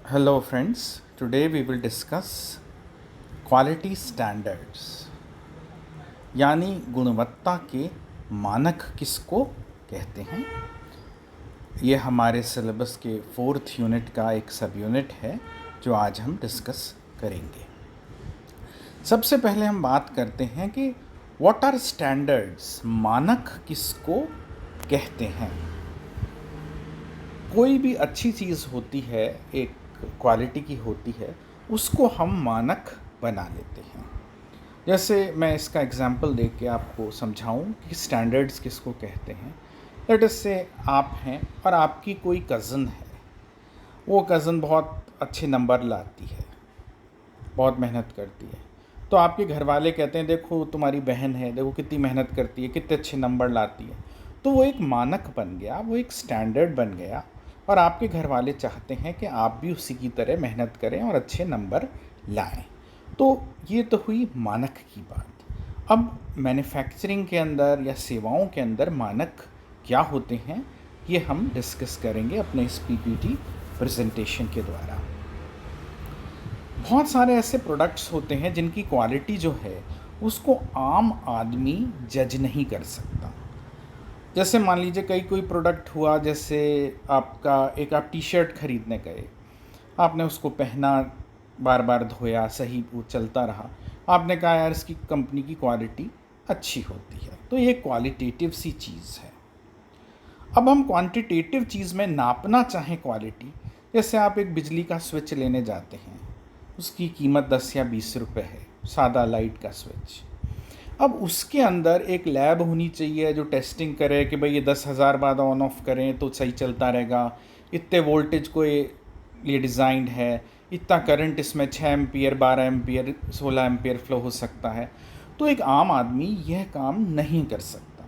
Hello friends, today we will discuss quality standards यानी गुणवत्ता के मानक किसको कहते हैं। ये हमारे सिलेबस के 4th यूनिट का एक सब यूनिट है जो आज हम डिस्कस करेंगे। सबसे पहले हम बात करते हैं कि व्हाट आर स्टैंडर्ड्स, मानक किसको कहते हैं। कोई भी अच्छी चीज़ होती है, एक क्वालिटी की होती है, उसको हम मानक बना लेते हैं। जैसे मैं इसका एग्जांपल दे के आपको समझाऊं कि स्टैंडर्ड्स किसको कहते हैं। लेट अस से आप हैं और आपकी कोई कज़न है, वो कज़न बहुत अच्छे नंबर लाती है, बहुत मेहनत करती है, तो आपके घर वाले कहते हैं देखो तुम्हारी बहन है, देखो कितनी मेहनत करती है, कितने अच्छे नंबर लाती है। तो वो एक मानक बन गया, वो एक स्टैंडर्ड बन गया और आपके घर वाले चाहते हैं कि आप भी उसी की तरह मेहनत करें और अच्छे नंबर लाएं। तो ये तो हुई मानक की बात। अब मैन्युफैक्चरिंग के अंदर या सेवाओं के अंदर मानक क्या होते हैं, ये हम डिस्कस करेंगे अपने इस पीपीटी प्रेजेंटेशन के द्वारा। बहुत सारे ऐसे प्रोडक्ट्स होते हैं जिनकी क्वालिटी जो है उसको आम आदमी जज नहीं कर सकता। जैसे मान लीजिए कोई प्रोडक्ट हुआ, जैसे आप टी शर्ट खरीदने गए, आपने उसको पहना, बार बार धोया, सही वो चलता रहा, आपने कहा यार इसकी कंपनी की क्वालिटी अच्छी होती है। तो ये क्वालिटेटिव सी चीज़ है। अब हम क्वांटिटेटिव चीज़ में नापना चाहें क्वालिटी, जैसे आप एक बिजली का स्विच लेने जाते हैं, उसकी कीमत 10 या 20 रुपये है, सादा लाइट का स्विच। अब उसके अंदर एक लैब होनी चाहिए जो टेस्टिंग करे कि भाई ये 10,000 बाद ऑन ऑफ करें तो सही चलता रहेगा, इतने वोल्टेज को ये डिज़ाइंड है, इतना करंट इसमें 6 एम्पियर, 12 एम्पियर, 16 एम्पियर फ्लो हो सकता है। तो एक आम आदमी यह काम नहीं कर सकता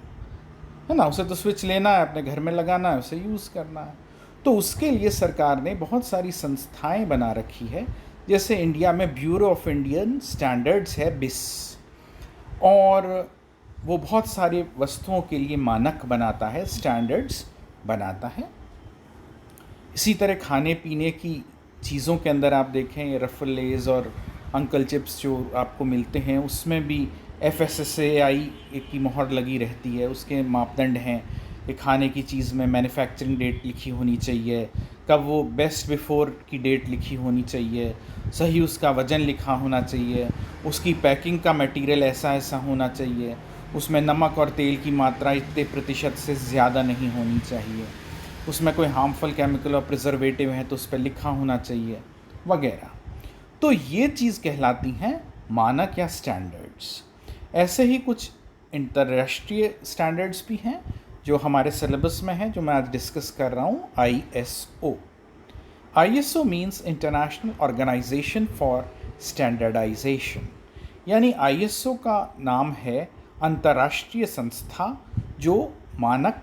है ना। उसे तो स्विच लेना है, अपने घर में लगाना है, उसे यूज़ करना है। तो उसके लिए सरकार ने बहुत सारी संस्थाएं बना रखी है। जैसे इंडिया में ब्यूरो ऑफ इंडियन स्टैंडर्ड्स है, बिस, और वो बहुत सारी वस्तुओं के लिए मानक बनाता है, स्टैंडर्ड्स बनाता है। इसी तरह खाने पीने की चीज़ों के अंदर आप देखें, ये रफल लेज और अंकल चिप्स जो आपको मिलते हैं, उसमें भी FSSAI की मोहर लगी रहती है, उसके मापदंड हैं कि खाने की चीज़ में मैन्युफैक्चरिंग डेट लिखी होनी चाहिए, कब वो बेस्ट बिफोर की डेट लिखी होनी चाहिए, सही उसका वज़न लिखा होना चाहिए, उसकी पैकिंग का मटेरियल ऐसा ऐसा होना चाहिए, उसमें नमक और तेल की मात्रा इतने प्रतिशत से ज़्यादा नहीं होनी चाहिए, उसमें कोई हार्मफुल केमिकल और प्रिजर्वेटिव है तो उस पर लिखा होना चाहिए, वगैरह। तो ये चीज़ कहलाती हैं मानक या स्टैंडर्ड्स। ऐसे ही कुछ अंतर्राष्ट्रीय स्टैंडर्ड्स भी हैं जो हमारे सिलेबस में हैं, जो मैं आज डिस्कस कर रहा हूँ। ISO means international organisation for standardisation, यानी ISO का नाम है अंतर्राष्ट्रीय संस्था जो मानक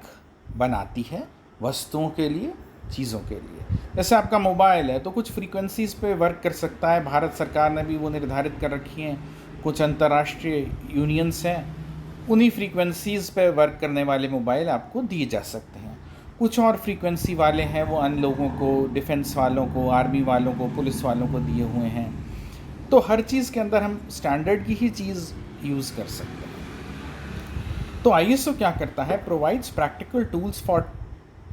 बनाती है वस्तुओं के लिए, चीज़ों के लिए। जैसे आपका मोबाइल है तो कुछ फ्रीक्वेंसीज़ पे वर्क कर सकता है, भारत सरकार ने भी वो निर्धारित कर रखी हैं। कुछ अंतर्राष्ट्रीय यूनियंस हैं, उन्हीं फ्रीक्वेंसीज़ पे वर्क करने वाले मोबाइल आपको दिए जा सकते हैं। कुछ और फ्रीक्वेंसी वाले हैं, वो अन्य लोगों को, डिफेंस वालों को, आर्मी वालों को, पुलिस वालों को दिए हुए हैं। तो हर चीज़ के अंदर हम स्टैंडर्ड की ही चीज़ यूज़ कर सकते हैं। तो ISO क्या करता है? Provides practical tools for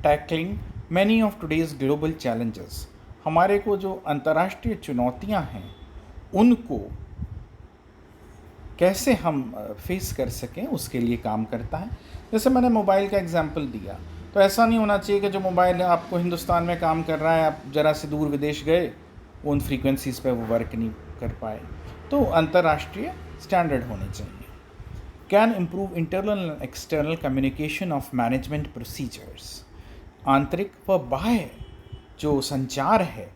tackling many of today's global challenges. हमारे को जो अंतर्राष्ट्रीय चुनौतियां हैं उनको कैसे हम फेस कर सकें, उसके लिए काम करता है। जैसे मैंने मोबाइल का एग्जांपल दिया, तो ऐसा नहीं होना चाहिए कि जो मोबाइल आपको हिंदुस्तान में काम कर रहा है, आप ज़रा से दूर विदेश गए, उन फ्रीक्वेंसीज़ पे वो वर्क नहीं कर पाए। तो अंतर्राष्ट्रीय स्टैंडर्ड होने चाहिए। Can improve internal and external communication of management procedures. आंतरिक व बाह्य जो संचार है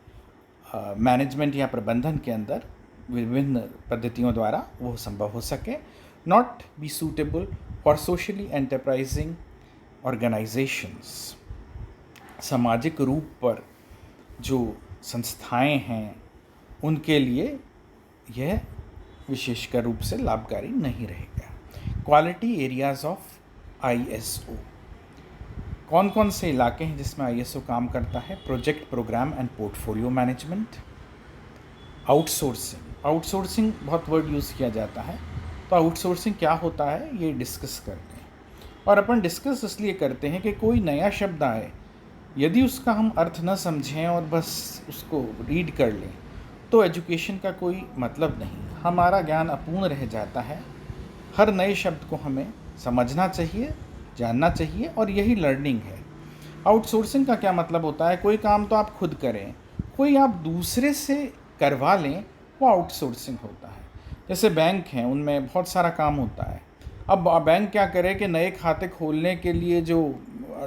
मैनेजमेंट या प्रबंधन के अंदर विभिन्न पद्धतियों द्वारा वो संभव हो सके। Not be suitable for socially enterprising organisations. सामाजिक रूप पर जो संस्थाएं हैं उनके लिए यह विशेषकर रूप से लाभकारी नहीं रहेगा। Quality areas of ISO। कौन कौन से इलाके हैं जिसमें आईएसओ काम करता है? Project, programme and portfolio management. Outsourcing, outsourcing बहुत वर्ड यूज़ किया जाता है, तो आउटसोर्सिंग क्या होता है ये डिस्कस करते हैं। और अपन डिस्कस इसलिए करते हैं कि कोई नया शब्द आए, यदि उसका हम अर्थ न समझें और बस उसको रीड कर लें तो एजुकेशन का कोई मतलब नहीं, हमारा ज्ञान अपूर्ण रह जाता है। हर नए शब्द को हमें समझना चाहिए, जानना चाहिए, और यही लर्निंग है। आउटसोर्सिंग का क्या मतलब होता है? कोई काम तो आप खुद करें, कोई आप दूसरे से करवा लें, वो आउटसोर्सिंग होता है। जैसे बैंक हैं, उनमें बहुत सारा काम होता है। अब बैंक क्या करे कि नए खाते खोलने के लिए जो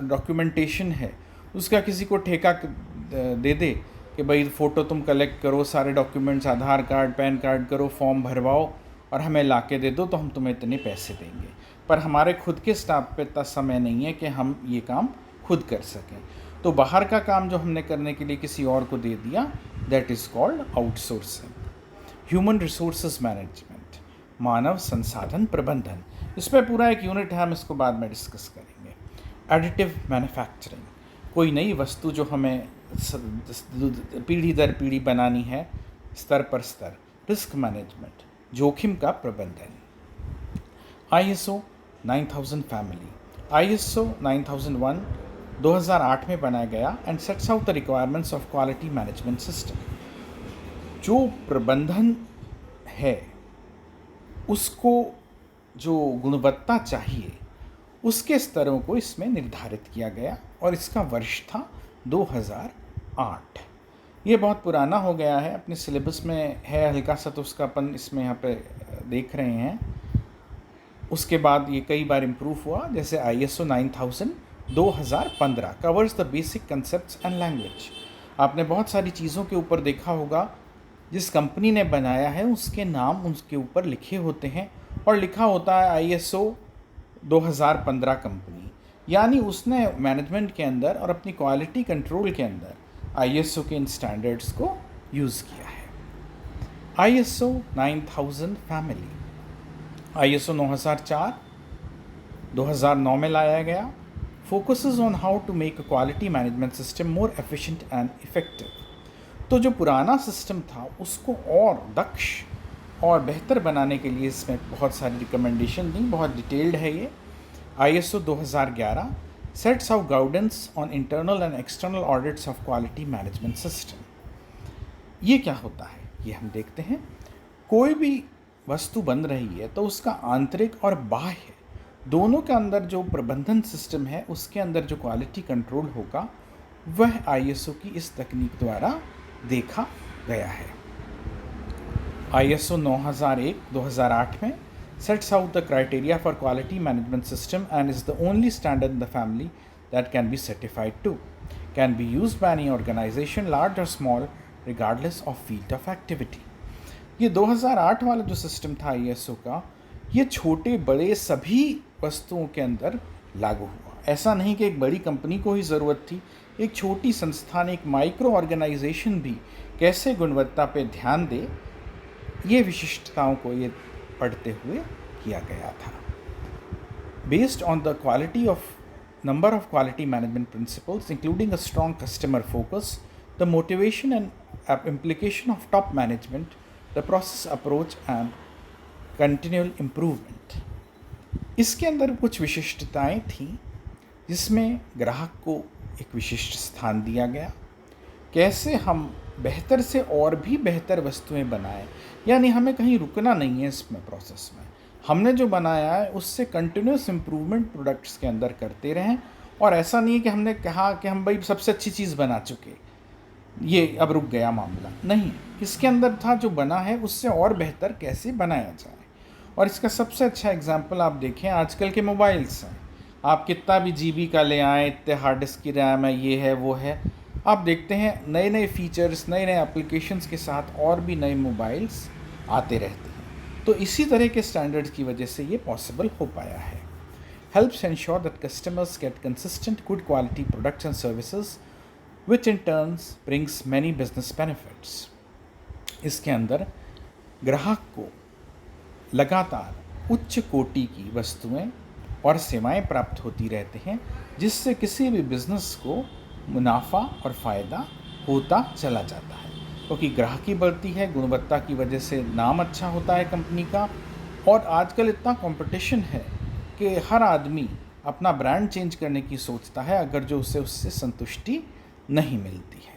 डॉक्यूमेंटेशन है उसका किसी को ठेका दे दे कि भाई फ़ोटो तुम कलेक्ट करो, सारे डॉक्यूमेंट्स, आधार कार्ड, पैन कार्ड करो, फॉर्म भरवाओ और हमें ला के दे दो तो हम तुम्हें इतने पैसे देंगे। पर हमारे खुद के स्टाफ पे इतना समय नहीं है कि हम ये काम खुद कर सकें, तो बाहर का काम जो हमने करने के लिए किसी और को दे दिया, that is called outsourcing. Human resources management, मानव संसाधन प्रबंधन, इस पर पूरा एक यूनिट है, हम इसको बाद में डिस्कस करेंगे। एडिटिव मैन्युफैक्चरिंग, कोई नई वस्तु जो हमें पीढ़ी दर पीढ़ी बनानी है, स्तर पर स्तर। रिस्क मैनेजमेंट, जोखिम का प्रबंधन। आईएसओ 9000 फैमिली, आईएसओ 9001 2008 में बनाया गया and sets out the requirements of quality management system. जो प्रबंधन है उसको जो गुणवत्ता चाहिए उसके स्तरों को इसमें निर्धारित किया गया और इसका वर्ष था 2008। ये बहुत पुराना हो गया है, अपने सिलेबस में है हल्का सा, तो उसका अपन इसमें यहाँ पे देख रहे हैं। उसके बाद ये कई बार इम्प्रूव हुआ, जैसे ISO 9000 2015 covers the basic concepts and language. आपने बहुत सारी चीज़ों के ऊपर देखा होगा, जिस कंपनी ने बनाया है उसके नाम उसके ऊपर लिखे होते हैं और लिखा होता है आईएसओ 2015 कंपनी, यानी उसने मैनेजमेंट के अंदर और अपनी क्वालिटी कंट्रोल के अंदर आईएसओ के इन स्टैंडर्ड्स को यूज़ किया है। आईएसओ 9000 फैमिली, आईएसओ 9004 2009 में लाया गया, focuses on how to make a quality management system more efficient and effective. तो जो पुराना सिस्टम था उसको और दक्ष और बेहतर बनाने के लिए इसमें बहुत सारी रिकमेंडेशन दी, बहुत डिटेल्ड है ये। ISO 2011 sets out guidance on internal and external audits of quality management system. ये क्या होता है ये हम देखते हैं। कोई भी वस्तु बन रही है तो उसका आंतरिक और बाह्य दोनों के अंदर जो प्रबंधन सिस्टम है, उसके अंदर जो क्वालिटी कंट्रोल होगा, वह आईएसओ की इस तकनीक द्वारा देखा गया है। आईएसओ 9001 2008 में sets out the criteria for quality management system and is the only standard in the family that can be certified to, can be used by any organization large or small regardless of field of activity। ये 2008 वाला जो system था ISO का, ये छोटे बड़े सभी वस्तुओं के अंदर लागू हुआ। ऐसा नहीं कि एक बड़ी कंपनी को ही ज़रूरत थी, एक छोटी संस्थान, एक माइक्रो ऑर्गेनाइजेशन भी कैसे गुणवत्ता पे ध्यान दे, ये विशिष्टताओं को ये पढ़ते हुए किया गया था। Based on the quality of number of quality management principles including a strong customer focus, the motivation and implication of top management, the process approach and continual improvement. इसके अंदर कुछ विशिष्टताएं थीं जिसमें ग्राहक को एक विशिष्ट स्थान दिया गया, कैसे हम बेहतर से और भी बेहतर वस्तुएं बनाएं, यानी हमें कहीं रुकना नहीं है इसमें प्रोसेस में। हमने जो बनाया है उससे कंटिन्यूस इम्प्रूवमेंट प्रोडक्ट्स के अंदर करते रहें, और ऐसा नहीं है कि हमने कहा कि हम भाई सबसे अच्छी चीज़ बना चुके, ये अब रुक गया मामला, नहीं। इसके अंदर था जो बना है उससे और बेहतर कैसे बनाया जाए। और इसका सबसे अच्छा एग्जाम्पल आप देखें, आजकल के मोबाइल्स हैं। आप कितना भी जीबी का ले आएँ, इतने हार्ड डिस्क की रैम है, ये है वो है, आप देखते हैं नए नए फीचर्स, नए नए एप्लीकेशंस के साथ और भी नए मोबाइल्स आते रहते हैं। तो इसी तरह के स्टैंडर्ड्स की वजह से ये पॉसिबल हो पाया है। Helps ensure that customers gate consistent good quality products and services which in turns brings many business benefits. इसके अंदर ग्राहक को लगातार उच्च कोटि की वस्तुएं और सेवाएं प्राप्त होती रहते हैं, जिससे किसी भी बिज़नेस को मुनाफा और फ़ायदा होता चला जाता है, क्योंकि ग्राहकी बढ़ती है, गुणवत्ता की वजह से नाम अच्छा होता है कंपनी का। और आजकल इतना कंपटीशन है कि हर आदमी अपना ब्रांड चेंज करने की सोचता है अगर जो उसे उससे संतुष्टि नहीं मिलती है।